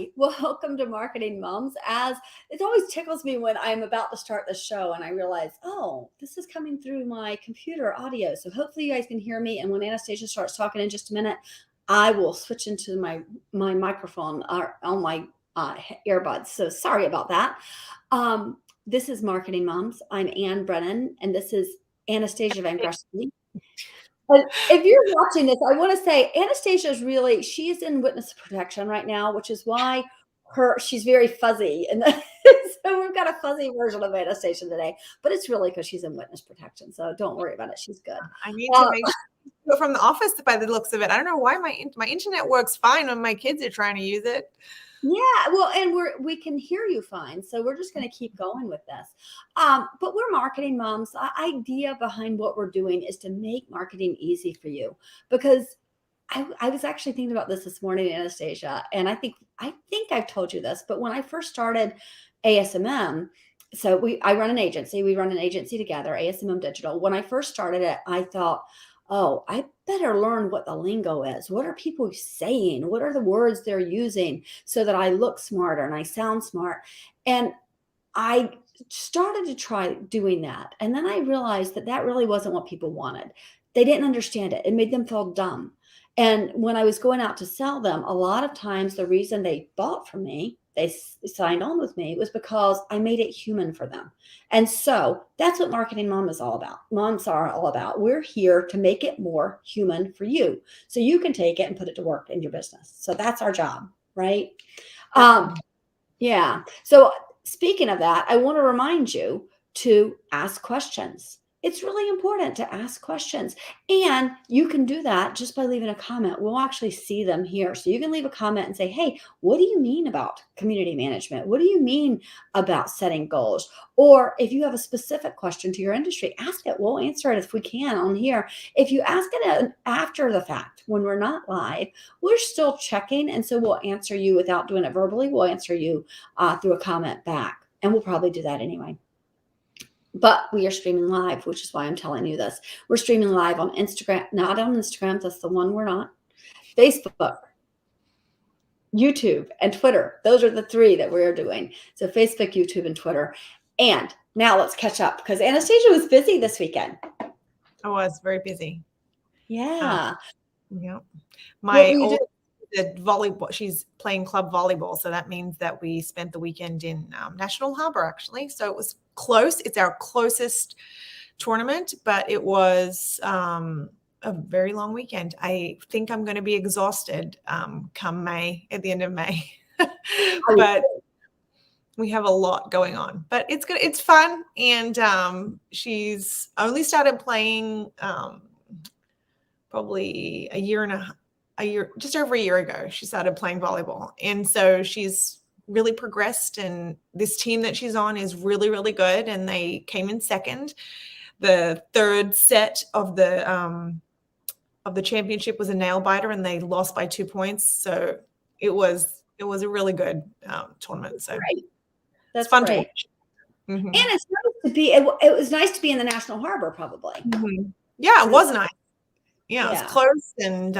Hi, welcome to Marketing Moms. As it always tickles me when I'm about to start the show and I realize, oh, this is coming through my computer audio. So hopefully you guys can hear me. And when Anastassia starts talking in just a minute, I will switch into my microphone on my earbuds. So sorry about that. This is Marketing Moms. I'm Ann Brennan, and this is Anastassia Van Gressel. But if you're watching this, I want to say Anastassia is she's in witness protection right now, which is why she's very fuzzy. And so we've got a fuzzy version of Anastassia today, but it's really because she's in witness protection. So don't worry about it. She's good. I need to make sure from the office by the looks of it. I don't know why my internet works fine when my kids are trying to use it. Yeah, well, and we can hear you fine. So we're just going to keep going with this. But we're Marketing Moms. The idea behind what we're doing is to make marketing easy for you, because I was actually thinking about this morning, Anastassia, and I think I've told you this, but when I first started ASMM, so I run an agency. We run an agency together, ASMM Digital. When I first started it, I thought, oh, I better learn what the lingo is. What are people saying? What are the words they're using so that I look smarter and I sound smart? And I started to try doing that. And then I realized that really wasn't what people wanted. They didn't understand it. It made them feel dumb. And when I was going out to sell them, a lot of times the reason they bought from me, they signed on with me, was because I made it human for them. And so that's what Marketing Mom is all about. Moms are all about. We're here to make it more human for you, so you can take it and put it to work in your business. So that's our job, right? Yeah. So speaking of that, I want to remind you to ask questions. It's really important to ask questions. And you can do that just by leaving a comment. We'll actually see them here. So you can leave a comment and say, hey, what do you mean about community management? What do you mean about setting goals? Or if you have a specific question to your industry, ask it. We'll answer it if we can on here. If you ask it after the fact, when we're not live, we're still checking. And so we'll answer you without doing it verbally. We'll answer you through a comment back. And we'll probably do that anyway. But we are streaming live, which is why I'm telling you this. We're streaming live on Instagram, not on Instagram. That's the one we're not. Facebook, YouTube, and Twitter. Those are the three that we're doing. So Facebook, YouTube, and Twitter. And now let's catch up, because Anastassia was busy this weekend. I was very busy. Yeah. Yeah. My oldest did volleyball. She's playing club volleyball. So that means that we spent the weekend in National Harbor, actually. So it was close. It's our closest tournament, but it was a very long weekend. I think I'm going to be exhausted come May, at the end of May. But we have a lot going on. But it's good. It's fun. And she's only started playing probably just over a year ago. She started playing volleyball. And so she's really progressed, and this team that she's on is really, really good. And they came in second. The third set of the championship was a nail biter, and they lost by 2 points. So it was a really good tournament. So great. That's fun great. to watch. Mm-hmm. And it's nice to be. It was nice to be in the National Harbor, probably. Mm-hmm. Yeah, it was nice. Yeah, it was close, and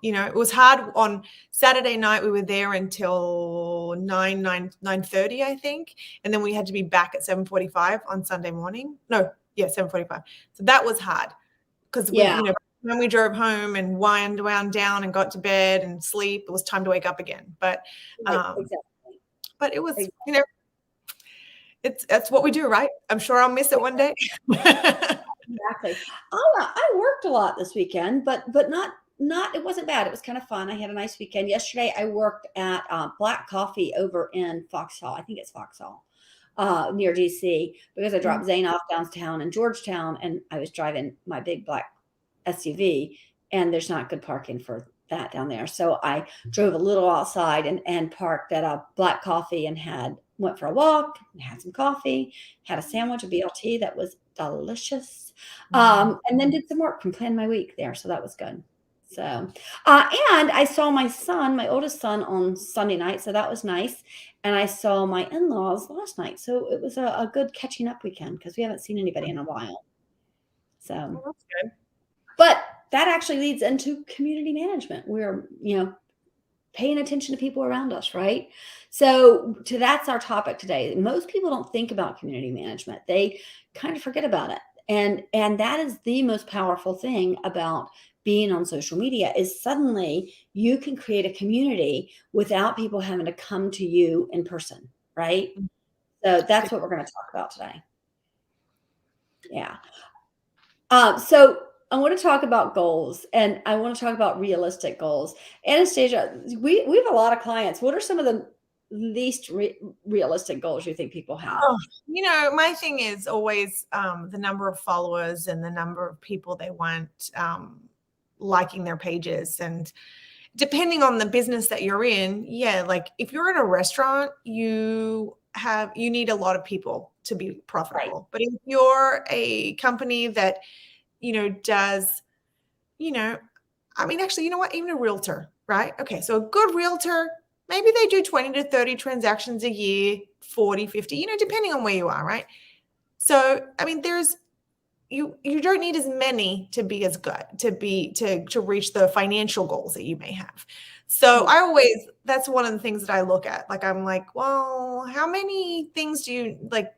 it was hard. On Saturday night, we were there until 9:30, I think, and then we had to be back at 7:45 on Sunday morning. 7:45. So that was hard, because when we drove home and wound down and got to bed and sleep, it was time to wake up again. But but it was that's what we do, right? I'm sure I'll miss it one day. Exactly. I worked a lot this weekend, but not it wasn't bad. It was kind of fun. I had a nice weekend. Yesterday I worked at Black Coffee over in Foxhall. I think it's Foxhall, near DC, because I dropped Zane off downtown in Georgetown, and I was driving my big black SUV, and there's not good parking for that down there. So I drove a little outside and parked at a Black Coffee and went for a walk and had some coffee, had a sandwich, a BLT that was delicious. And then did some work and planned my week there. So that was good. So, and I saw my oldest son on Sunday night. So that was nice. And I saw my in-laws last night. So it was a good catching up weekend, because we haven't seen anybody in a while. So that's good. But that actually leads into community management. We're, paying attention to people around us, right? So that's our topic today. Most people don't think about community management. They kind of forget about it. And that is the most powerful thing about being on social media is suddenly you can create a community without people having to come to you in person, right? So that's what we're going to talk about today. Yeah. So I want to talk about goals, and I want to talk about realistic goals. Anastasia, we have a lot of clients. What are some of the least realistic goals you think people have? Oh, my thing is always the number of followers and the number of people they want liking their pages. And depending on the business that you're in, yeah, like if you're in a restaurant, you need a lot of people to be Right. profitable. But if you're a company that, does, actually, you know what, even a realtor, right? Okay, so a good realtor, maybe they do 20 to 30 transactions a year, 40, 50, depending on where you are, right? So, there's you don't need as many to be as good to reach the financial goals that you may have. So that's one of the things that I look at. Like I'm like, well, how many things do you like?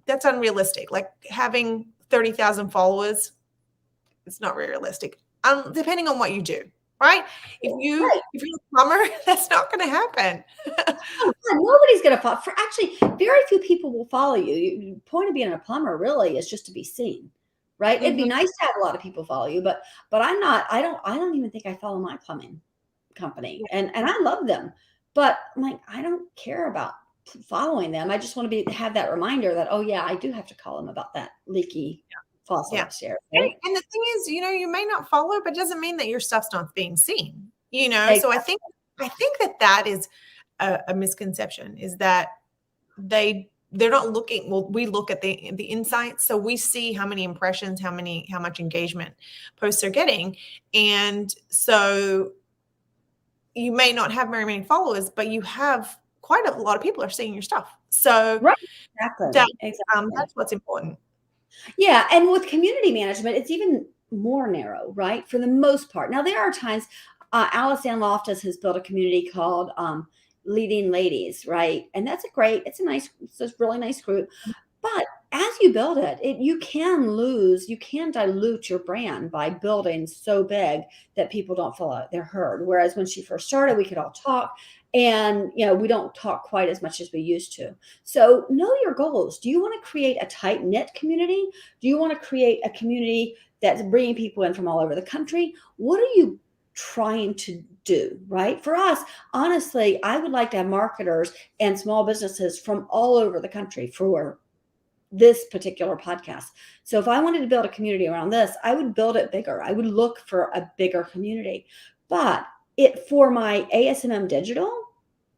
That's unrealistic. Like having 30,000 followers, it's not realistic. Depending on what you do, right? If you're a plumber, that's not going to happen. Oh, nobody's going to follow. Actually, very few people will follow you. The point of being a plumber really is just to be seen, right? It'd be nice to have a lot of people follow you, but I'm not. I don't even think I follow my plumbing company, and I love them, but I'm like, I don't care about following them. I just want to have that reminder that, oh yeah, I do have to call them about that leaky faucet upstairs. Right? And the thing is, you may not follow, but it doesn't mean that your stuff's not being seen. Exactly. So I think that is a misconception, is that they're not looking. Well, we look at the insights, so we see how many impressions, how much engagement posts are getting, and so you may not have very many followers, but you have quite a lot of people are seeing your stuff. So exactly. That's what's important. Yeah, and with community management, it's even more narrow, right? For the most part. Now, there are times, Alice Ann Loftus has built a community called Leading Ladies, right? And it's a really nice group. But as you build it, you can dilute your brand by building so big that people don't feel like they're heard. Whereas when she first started, we could all talk, and we don't talk quite as much as we used to. So know your goals. Do you want to create a tight knit community? Do you want to create a community that's bringing people in from all over the country? What are you trying to do, right? For us, honestly, I would like to have marketers and small businesses from all over the country for this particular podcast. So if I wanted to build a community around this, I would build it bigger. I would look for a bigger community. But for my ASMM Digital,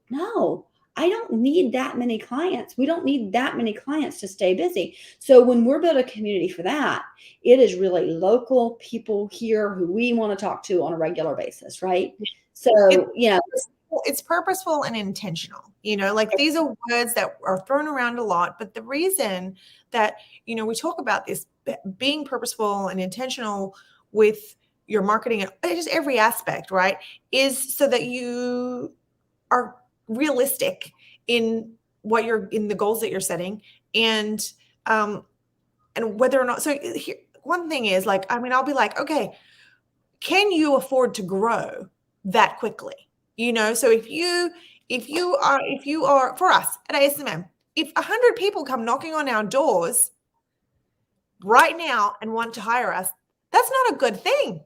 no, I don't need that many clients. We don't need that many clients to stay busy. So when we're building a community for that, it is really local people here who we want to talk to on a regular basis, right? So, it's purposeful and intentional. Like these are words that are thrown around a lot, but the reason that, we talk about this being purposeful and intentional with your marketing and just every aspect, right, is so that you are realistic in in the goals that you're setting, and whether or not, so here, one thing is like, I'll be like, okay, can you afford to grow that quickly? So if you are for us at ASMM, if 100 people come knocking on our doors right now and want to hire us, that's not a good thing.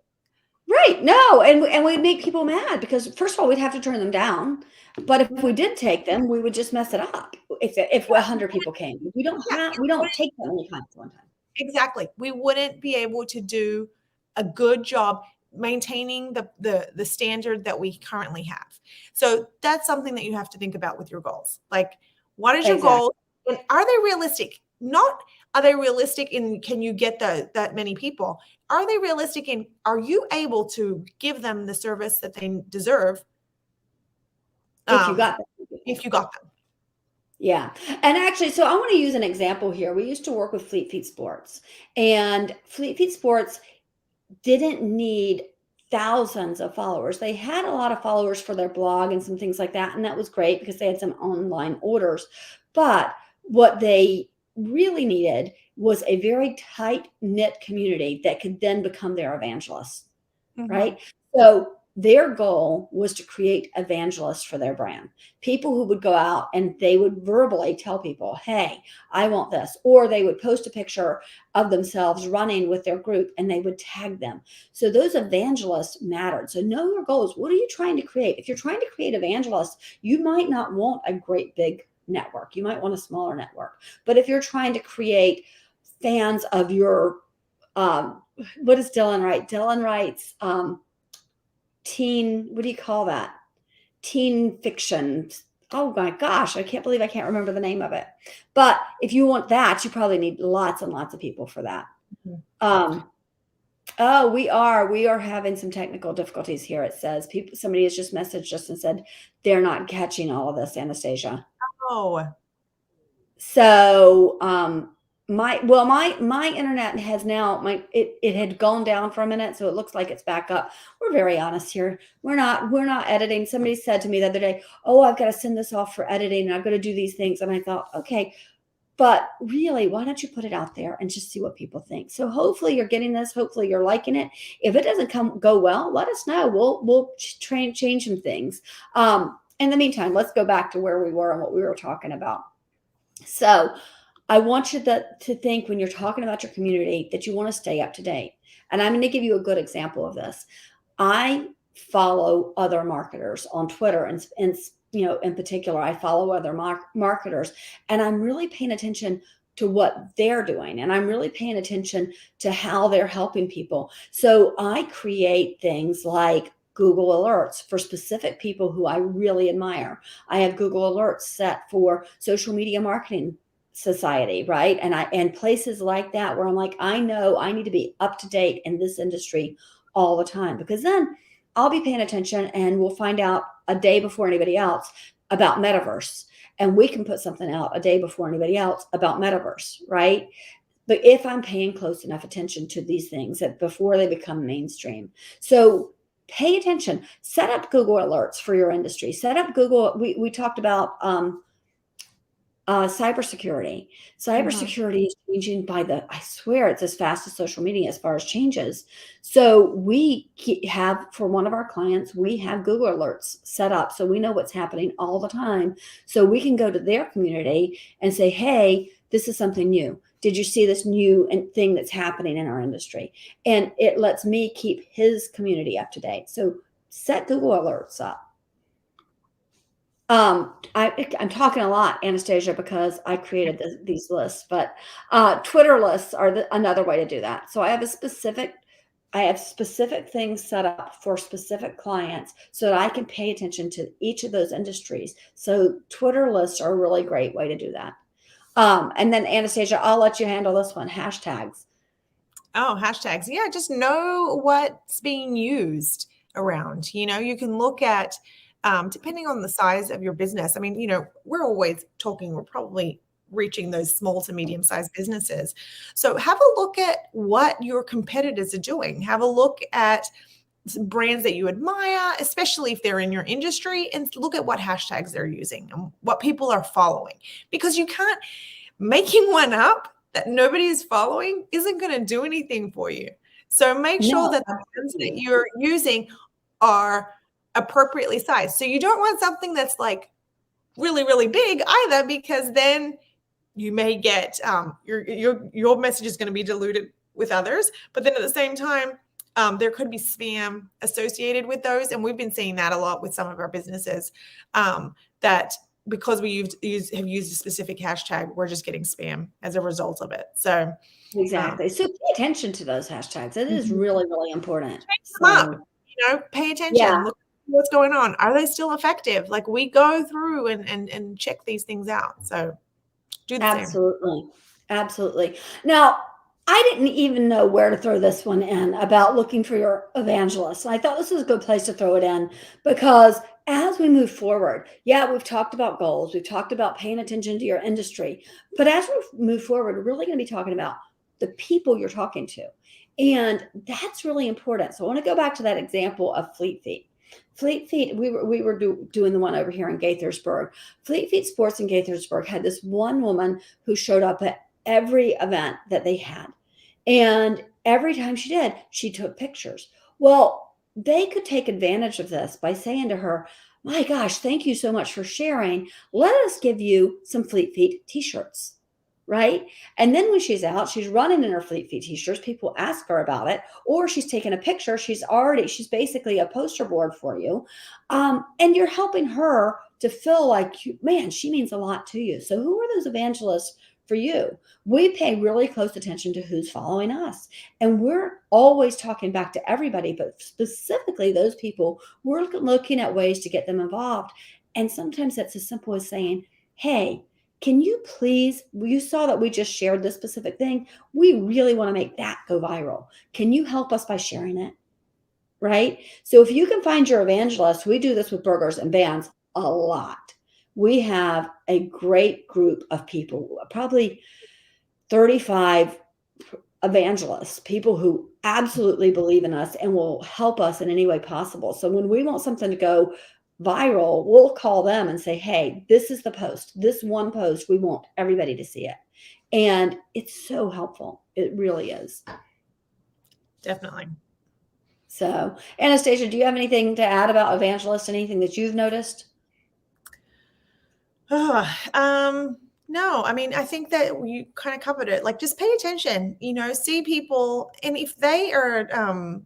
Right. No. And we'd make people mad because first of all, we'd have to turn them down. But if we did take them, we would just mess it up if 100 people came. We don't take that many clients at one time. Exactly. We wouldn't be able to do a good job maintaining the standard that we currently have. So that's something that you have to think about with your goals. Like, what is your goal? And are they realistic? Not are they realistic in can you get that many people? Are they realistic in are you able to give them the service that they deserve? If you got them. Yeah. And actually, so I want to use an example here. We used to work with Fleet Feet Sports, and Fleet Feet Sports didn't need thousands of followers. They had a lot of followers for their blog and some things like that. And that was great because they had some online orders. But what they really needed was a very tight knit community that could then become their evangelists, right? So their goal was to create evangelists for their brand, people who would go out and they would verbally tell people, hey, I want this. Or they would post a picture of themselves running with their group and they would tag them. So those evangelists mattered. So know your goals. What are you trying to create? If you're trying to create evangelists, you might not want a great big network. You might want a smaller network. But if you're trying to create fans of your, what does Dylan write? Dylan writes, teen, what do you call that? Teen fiction. Oh my gosh, I can't believe I can't remember the name of it. But if you want that, you probably need lots and lots of people for that. Oh, we are having some technical difficulties here. It says somebody has just messaged us and said they're not catching all of this, Anastasia. Oh. So my internet has now it had gone down for a minute, so it looks like it's back up. We're very honest here. We're not editing. Somebody said to me the other day, oh, I've got to send this off for editing and I've got to do these things. And I thought, okay, but really, why don't you put it out there and just see what people think? So hopefully you're getting this. Hopefully you're liking it. If it doesn't go well, let us know. We'll change some things. In the meantime, let's go back to where we were and what we were talking about. So I want you to think when you're talking about your community that you want to stay up to date. And I'm going to give you a good example of this. I follow other marketers on Twitter and in particular, I follow other marketers and I'm really paying attention to what they're doing. And I'm really paying attention to how they're helping people. So I create things like Google alerts for specific people who I really admire. I have Google alerts set for Social Media Marketing Society, right? And places like that where I'm like, I know I need to be up to date in this industry all the time, because then I'll be paying attention and we'll find out a day before anybody else about metaverse. And we can put something out a day before anybody else about metaverse, right? But if I'm paying close enough attention to these things that before they become mainstream. So pay attention, set up Google alerts for your industry, set up Google. We talked about cybersecurity. Cybersecurity is changing I swear it's as fast as social media as far as changes. So we have, for one of our clients, we have Google alerts set up. So we know what's happening all the time. So we can go to their community and say, hey, this is something new. Did you see this new thing that's happening in our industry? And it lets me keep his community up to date. So set Google alerts up. I'm talking a lot, Anastasia, because I created these lists, but Twitter lists are another way to do that. So I have specific things set up for specific clients so that I can pay attention to each of those industries. So Twitter lists are a really great way to do that. And then Anastasia, I'll let you handle this one. Hashtags. Oh, hashtags. Yeah, just know what's being used around. You can look at depending on the size of your business. I mean, we're always talking, we're probably reaching those small to medium sized businesses. So have a look at what your competitors are doing. Have a look at brands that you admire, especially if they're in your industry, and look at what hashtags they're using and what people are following, because making one up that nobody is following isn't going to do anything for you. So make sure that the brands that you're using are appropriately sized. So you don't want something that's like really, really big either, because then you may get your message is going to be diluted with others. But then at the same time, there could be spam associated with those. And we've been seeing that a lot with some of our businesses, that because we have used a specific hashtag, we're just getting spam as a result of it. So exactly. So pay attention to those hashtags. It is really, really important. Pay attention. Yeah. Look what's going on. Are they still effective? Like, we go through and check these things out. So do the same. Absolutely. Now, I didn't even know where to throw this one in about looking for your evangelist. I thought this was a good place to throw it in, because as we move forward, we've talked about goals. We've talked about paying attention to your industry. But as we move forward, we're really going to be talking about the people you're talking to. And that's really important. So I want to go back to that example of Fleet Feet. Fleet Feet, we were doing the one over here in Gaithersburg. Fleet Feet Sports in Gaithersburg had this one woman who showed up at every event that they had. And every time she did, she took pictures. Well, they could take advantage of this by saying to her, my gosh, thank you so much for sharing. Let us give you some Fleet Feet t-shirts, right? And then when she's out, she's running in her Fleet Feet t-shirts. People ask her about it, or she's taking a picture. She's basically a poster board for you. And you're helping her to feel like, man, she means a lot to you. So who are those evangelists for you? We pay really close attention to who's following us. And we're always talking back to everybody, but specifically those people, we're looking at ways to get them involved. And sometimes that's as simple as saying, hey, can you please, you saw that we just shared this specific thing. We really want to make that go viral. Can you help us by sharing it? Right? So if you can find your evangelist, we do this with burgers and bands a lot. We have a great group of people, probably 35 evangelists, people who absolutely believe in us and will help us in any way possible. So when we want something to go viral, we'll call them and say, hey, this is the post, this one post, we want everybody to see it. And it's so helpful. It really is. Definitely. So, Anastassia, do you have anything to add about evangelists? Anything that you've noticed? No, I mean, I think that you kind of covered it. Like, just pay attention, see people. And if they are,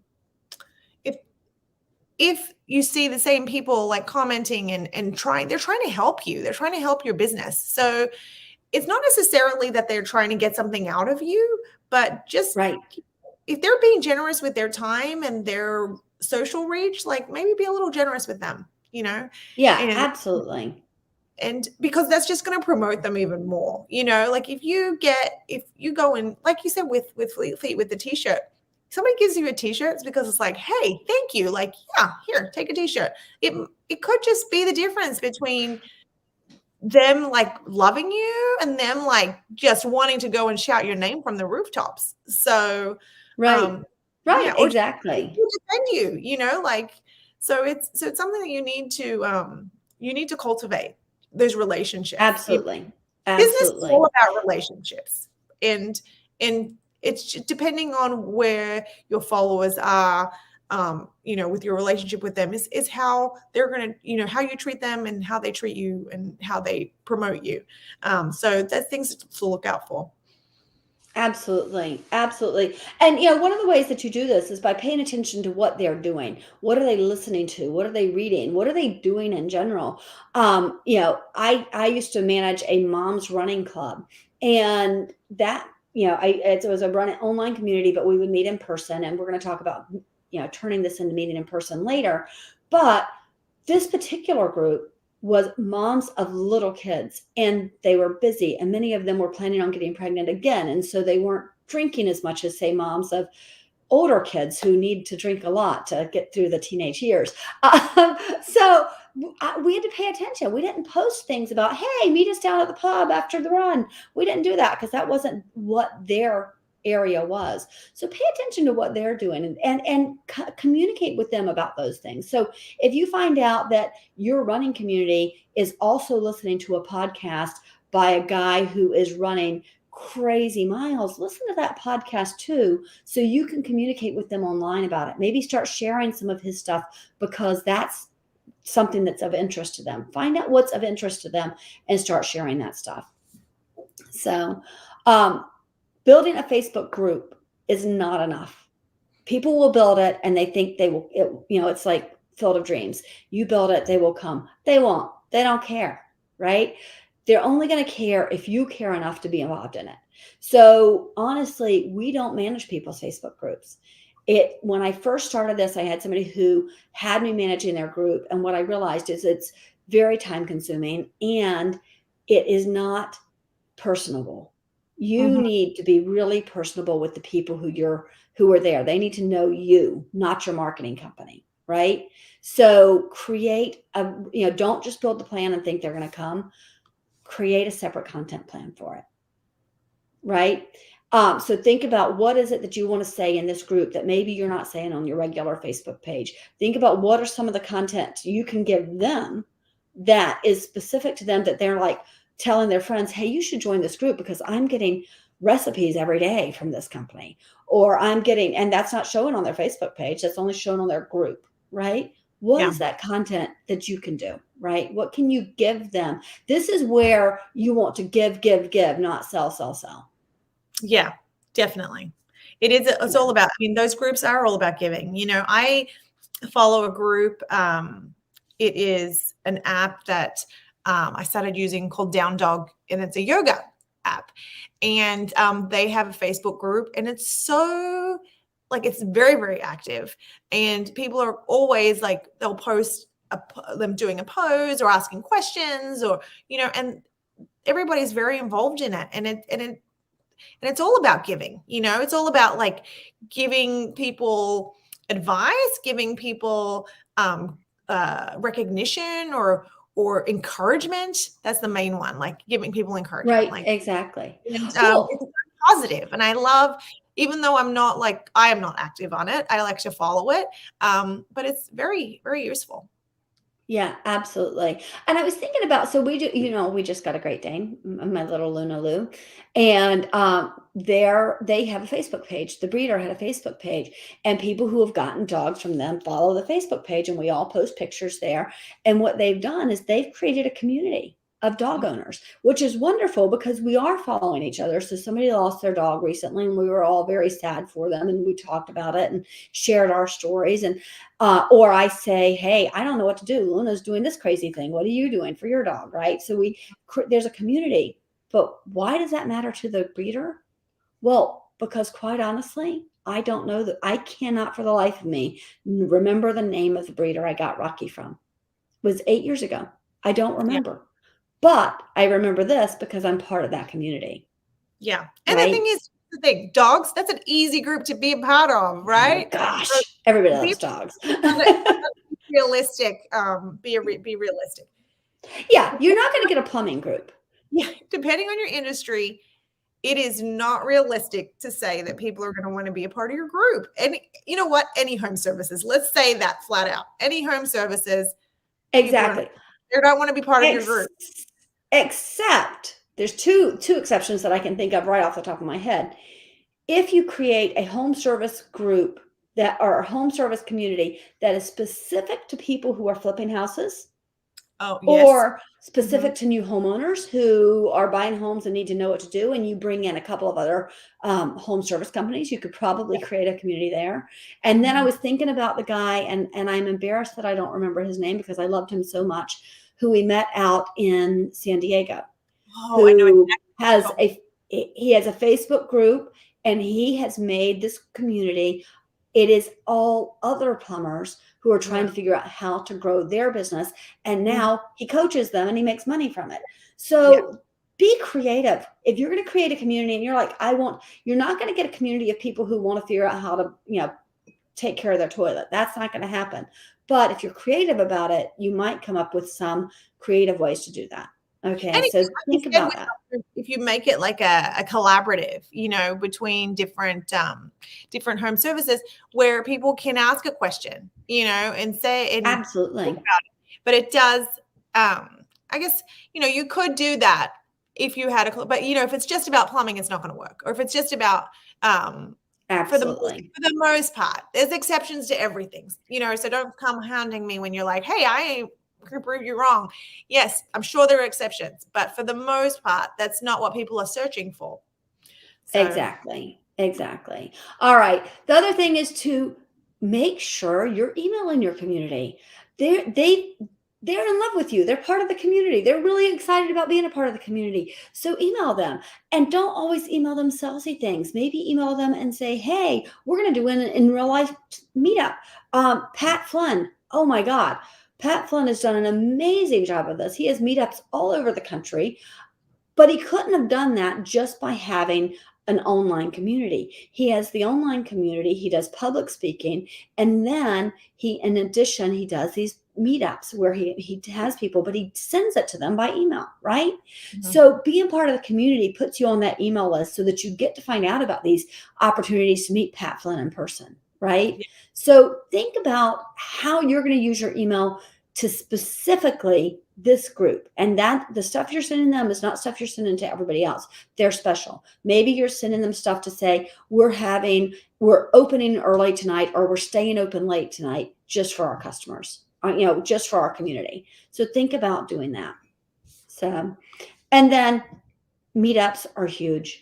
if you see the same people like commenting and they're trying to help you, they're trying to help your business. So it's not necessarily that they're trying to get something out of you, but just right. If they're being generous with their time and their social reach, like maybe be a little generous with them, Yeah, absolutely. And because that's just going to promote them even more, like if you go in, like you said, with Fleet Feet, with the t-shirt, somebody gives you a t-shirt, it's because it's like, hey, thank you. Like, yeah, here, take a t-shirt. It could just be the difference between them like loving you and them like just wanting to go and shout your name from the rooftops. So, right. Yeah, or Exactly. defend you, like, so it's something that you need to cultivate those relationships. Absolutely. Business is Absolutely. all about relationships, and it's depending on where your followers are, with your relationship with them is how they're going to, how you treat them and how they treat you and how they promote you. So that's things to look out for. Absolutely. Absolutely. And, one of the ways that you do this is by paying attention to what they're doing. What are they listening to? What are they reading? What are they doing in general? I used to manage a mom's running club, and that, it was a running online community, but we would meet in person, and we're going to talk about, turning this into meeting in person later. But this particular group was moms of little kids, and they were busy, and many of them were planning on getting pregnant again. And so they weren't drinking as much as, say, moms of older kids who need to drink a lot to get through the teenage years. So we had to pay attention. We didn't post things about, hey, meet us down at the pub after the run. We didn't do that because that wasn't what their area was. So pay attention to what they're doing and communicate with them about those things. So if you find out that your running community is also listening to a podcast by a guy who is running crazy miles, listen to that podcast too, so you can communicate with them online about it. Maybe start sharing some of his stuff because that's something that's of interest to them. Find out what's of interest to them and start sharing that stuff. So, building a Facebook group is not enough. People will build it and they think they will, it's like Field of Dreams. You build it, they will come. They won't. They don't care, right? They're only going to care if you care enough to be involved in it. So honestly, we don't manage people's Facebook groups. When I first started this, I had somebody who had me managing their group. And what I realized is it's very time consuming and it is not personable. You need to be really personable with the people who are there. They need to know you, not your marketing company, right? So create don't just build the plan and think they're going to come. Create a separate content plan for it. right? So think about what is it that you want to say in this group that maybe you're not saying on your regular Facebook page. Think about what are some of the content you can give them that is specific to them, that they're like telling their friends, hey, you should join this group because I'm getting recipes every day from this company, or I'm getting, and that's not showing on their Facebook page, that's only shown on their group, right? What Yeah. is that content that you can do, right? What can you give them? This is where you want to give, not sell, sell, sell. Yeah, definitely. It's all about, I mean, those groups are all about giving. I follow a group. It is an app that I started using called Down Dog, and it's a yoga app. And they have a Facebook group, and it's so it's very, very active. And people are always like, they'll post them doing a pose or asking questions, or, and everybody's very involved in it. And it's all about giving. It's all about like giving people advice, giving people recognition or encouragement. That's the main one, like giving people encouragement. Right, exactly. And Well, it's positive. And I love, even though I am not active on it, I like to follow it. But it's very, very useful. yeah, absolutely. And I was thinking about, so we just got a Great Dane, my little Luna Lou, and they have a Facebook page. The breeder had a Facebook page, and people who have gotten dogs from them follow the Facebook page, and we all post pictures there. And what they've done is they've created a community of dog owners, which is wonderful because we are following each other. So somebody lost their dog recently, and we were all very sad for them, and we talked about it and shared our stories. And or I say, hey, I don't know what to do. Luna's doing this crazy thing. What are you doing for your dog? Right. So there's a community. But why does that matter to the breeder? Well, because quite honestly, I don't know that I cannot for the life of me remember the name of the breeder I got Rocky from. It was 8 years ago. I don't remember. Yeah. But I remember this because I'm part of that community. Yeah. And right? The thing, dogs, that's an easy group to be a part of, right? Oh gosh, everybody loves dogs. Realistic. Be realistic. Yeah, you're not going to get a plumbing group. Yeah, depending on your industry, it is not realistic to say that people are going to want to be a part of your group. And you know what? Any home services, let's say that flat out. Any home services. Exactly. They don't want to be part of your group. Except there's two exceptions that I can think of right off the top of my head. If you create a home service group or a home service community that is specific to people who are flipping houses, or specific to new homeowners who are buying homes and need to know what to do, and you bring in a couple of other home service companies, you could probably create a community there. And then I was thinking about the guy, and I'm embarrassed that I don't remember his name because I loved him so much, who we met out in San Diego. Oh, I know exactly. He has a Facebook group, and he has made this community. It is all other plumbers who are trying to figure out how to grow their business. And now he coaches them and he makes money from it. So be creative. If you're going to create a community and you're like, you're not going to get a community of people who want to figure out how to, take care of their toilet. That's not going to happen. But if you're creative about it, you might come up with some creative ways to do that. Okay, so think about that. If you make it like a collaborative, between different home services where people can ask a question, and say, and absolutely. Talk about it. But it does, I guess, you could do that if you had but if it's just about plumbing, it's not going to work. Or if it's just about, absolutely. For the most part, there's exceptions to everything, so don't come hounding me when you're like, hey, I can prove you wrong. Yes, I'm sure there are exceptions, but for the most part, that's not what people are searching for. So. Exactly. All right. The other thing is to make sure you're emailing your community. They're in love with you. They're part of the community. They're really excited about being a part of the community. So email them, and don't always email them salesy things. Maybe email them and say, hey, we're going to do an in real life meetup. Pat Flynn. Oh my God. Pat Flynn has done an amazing job of this. He has meetups all over the country, but he couldn't have done that just by having an online community. He has the online community. He does public speaking. And then in addition, he does these meetups where he has people, but he sends it to them by email, right? Mhm. So being part of the community puts you on that email list so that you get to find out about these opportunities to meet Pat Flynn in person, right? Yeah. So think about how you're going to use your email to specifically this group, and that the stuff you're sending them is not stuff you're sending to everybody else. They're special. Maybe you're sending them stuff to say we're opening early tonight, or we're staying open late tonight just for our customers, just for our community. So think about doing that. So, and then meetups are huge.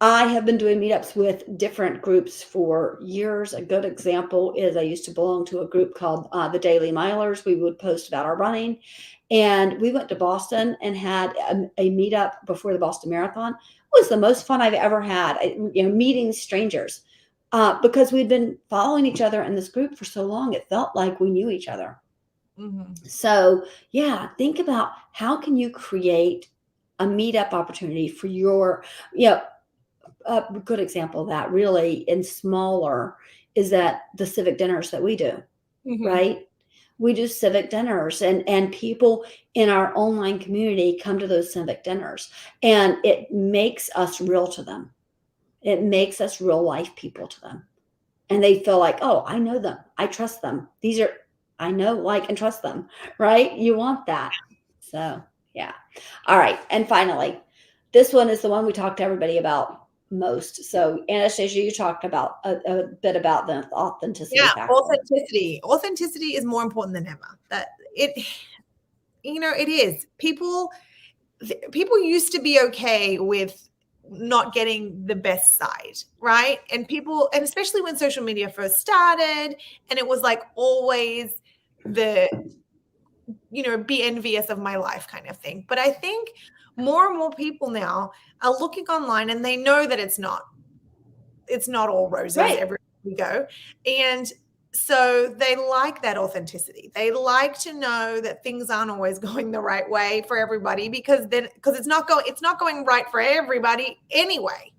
I have been doing meetups with different groups for years. A good example is I used to belong to a group called the Daily Milers. We would post about our running. And we went to Boston and had a meetup before the Boston Marathon. It was the most fun I've ever had, meeting strangers. Because we'd been following each other in this group for so long, it felt like we knew each other. Mhm. So yeah, think about how can you create a meetup opportunity for your, a good example of that really in smaller is that the civic dinners that we do, Mhm. right? We do civic dinners, and people in our online community come to those civic dinners, and it makes us real to them. It makes us real life people to them. And they feel like, oh, I know them. I trust them. I know, like, and trust them, right? You want that. So, yeah. All right. And finally, this one is the one we talked to everybody about most. So, Anastasia, you talked about a bit about the authenticity Yeah, factor. authenticity is more important than ever. It is. People used to be okay with not getting the best side, right? And especially when social media first started, and it was like always the be envious of my life kind of thing. But I think more and more people now are looking online, and they know that it's not all roses Right. everywhere we go. And so they like that authenticity. They like to know that things aren't always going the right way for everybody, because it's not going right for everybody anyway,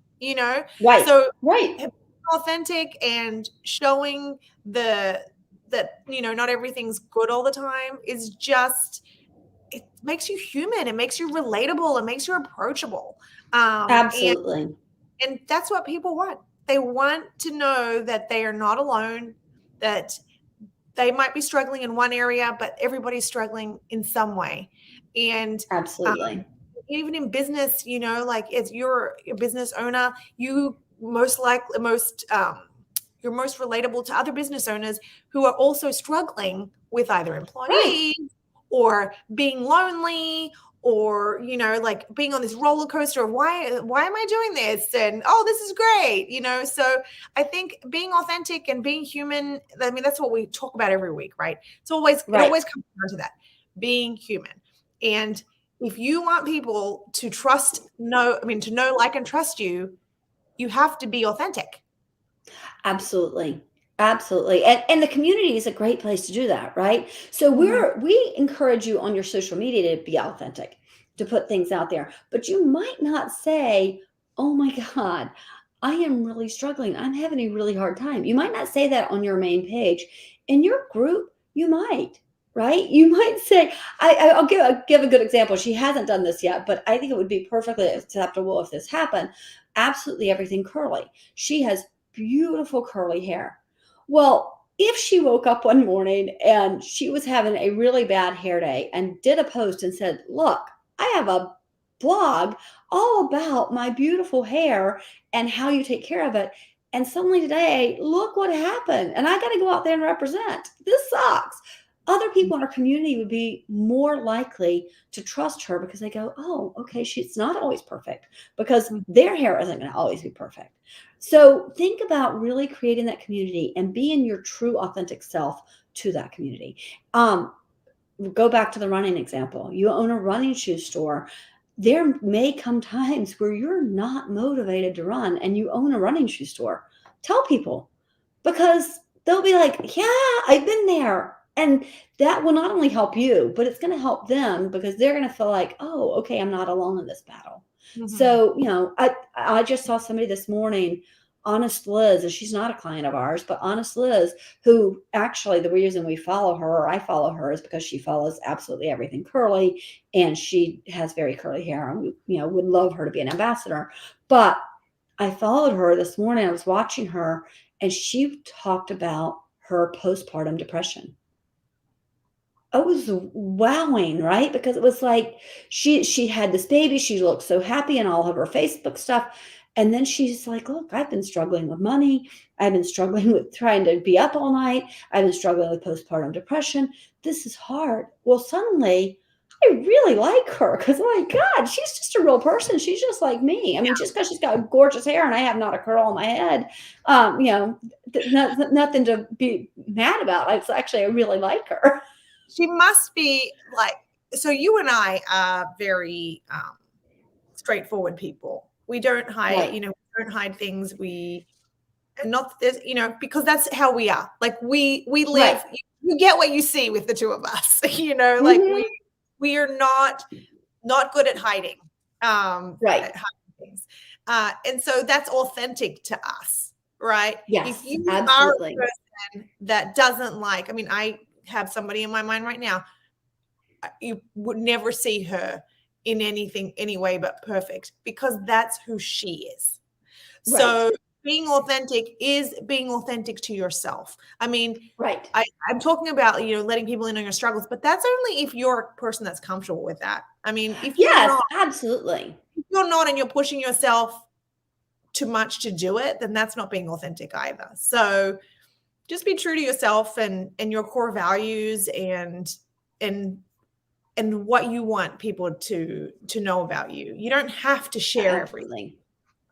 Right. So Right. authentic and showing that not everything's good all the time is just, it makes you human, it makes you relatable, it makes you approachable. Absolutely. And that's what people want. They want to know that they are not alone, that they might be struggling in one area, but everybody's struggling in some way. And Absolutely. even in business, like if you're a business owner, you most likely you're most relatable to other business owners who are also struggling with either employees, Right. or being lonely, or like being on this roller coaster of why am I doing this, and oh, this is great, so I think being authentic and being human, I mean, that's what we talk about every week, right? It always Right. comes down to that, being human. And if you want people to know, like, and trust you, you have to be authentic. Absolutely. Absolutely. And the community is a great place to do that, right? So Mhm. we encourage you on your social media to be authentic, to put things out there. But you might not say, "Oh my God, I am really struggling. I'm having a really hard time." You might not say that on your main page. In your group, you might, right? You might say, I'll give a good example. She hasn't done this yet, but I think it would be perfectly acceptable if this happened. Absolutely everything curly. She has beautiful curly hair. Well, if she woke up one morning and she was having a really bad hair day and did a post and said, "Look, I have a blog all about my beautiful hair and how you take care of it. And suddenly today, look what happened. And I got to go out there and represent. This sucks." Other people in our community would be more likely to trust her because they go, "Oh, okay, she's not always perfect," because their hair isn't going to always be perfect. So think about really creating that community and being your true authentic self to that community. Go back to the running example. You own a running shoe store. There may come times where you're not motivated to run and you own a running shoe store. Tell people, because they'll be like, "Yeah, I've been there." And that will not only help you, but it's going to help them because they're going to feel like, "Oh, okay, I'm not alone in this battle." Mhm. So, I just saw somebody this morning Honest Liz, and she's not a client of ours, but Honest Liz, who actually the reason we follow her, or I follow her, is because she follows absolutely everything curly, and she has very curly hair, and we, would love her to be an ambassador. But I followed her this morning. I was watching her, and she talked about her postpartum depression. It was wowing, right? Because it was like she had this baby. She looked so happy in all of her Facebook stuff. And then she's like, look, I've been struggling with money. I've been struggling with trying to be up all night. I've been struggling with postpartum depression. This is hard. Well, suddenly I really like her because, oh my God, she's just a real person. She's just like me. I mean, just because she's got gorgeous hair and I have not a curl on my head, nothing to be mad about. It's actually, I really like her. She must be like, so you and I are very straightforward people. We don't hide, Right. we don't hide things. And not this, because that's how we are. Like we live, Right. you get what you see with the two of us, like Mhm. we are not good at hiding, Right. at hiding things. And so that's authentic to us, right? Yes, If you are a absolutely. person that doesn't like, I have somebody in my mind right now, you would never see her in anything, any way but perfect, because that's who she is. Right. So being authentic is being authentic to yourself. Right. I'm talking about, letting people in on your struggles, but that's only if you're a person that's comfortable with that. If you're Yes, not, absolutely. and you're pushing yourself too much to do it, then that's not being authentic either. So just be true to yourself and your core values and what you want people to know about you. You don't have to share everything, Absolutely.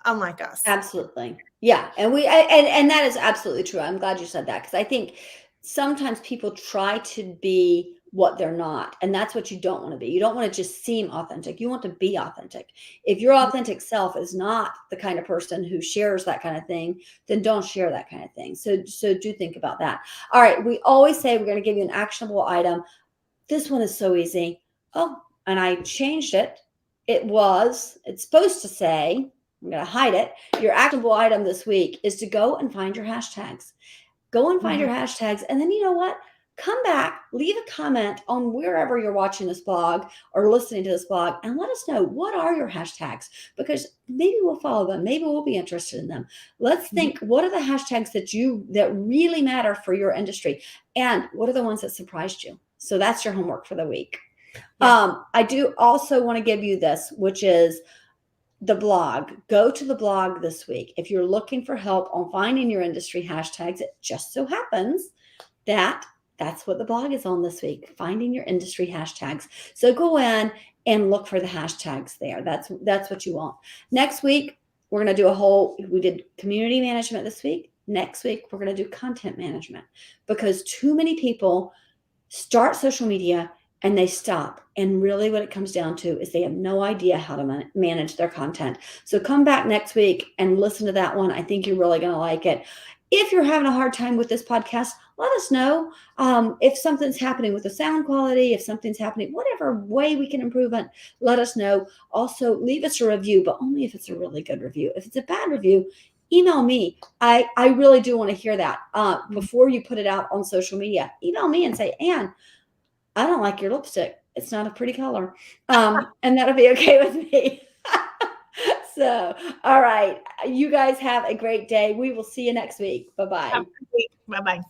unlike us. Absolutely. Yeah. And that is absolutely true. I'm glad you said that because I think sometimes people try to be what they're not. And that's what you don't want to be. You don't want to just seem authentic. You want to be authentic. If your authentic self is not the kind of person who shares that kind of thing, then don't share that kind of thing. So do think about that. All right. We always say we're going to give you an actionable item. This one is so easy. Oh, and I changed it. It's supposed to say, I'm going to hide it. Your actionable item this week is to go and find your hashtags. Go and find your hashtags. And then you know what? Come back, leave a comment on wherever you're watching this blog or listening to this blog, and let us know what are your hashtags, because maybe we'll follow them. Maybe we'll be interested in them. Let's think, what are the hashtags that really matter for your industry? And what are the ones that surprised you? So that's your homework for the week. Yeah. I do also want to give you this, which is the blog. Go to the blog this week. If you're looking for help on finding your industry hashtags, it just so happens that that's what the blog is on this week, finding your industry hashtags. So go in and look for the hashtags there. That's what you want. Next week, we're going to do we did community management this week. Next week, we're going to do content management, because too many people start social media and they stop. And really what it comes down to is they have no idea how to manage their content. So come back next week and listen to that one. I think you're really going to like it. If you're having a hard time with this podcast, let us know. If something's happening with the sound quality, if something's happening, whatever way we can improve it, let us know. Also, leave us a review, but only if it's a really good review. If it's a bad review, email me. I really do want to hear that before you put it out on social media. Email me and say, Ann, I don't like your lipstick. It's not a pretty color. And that'll be okay with me. So, all right. You guys have a great day. We will see you next week. Bye-bye. Bye-bye.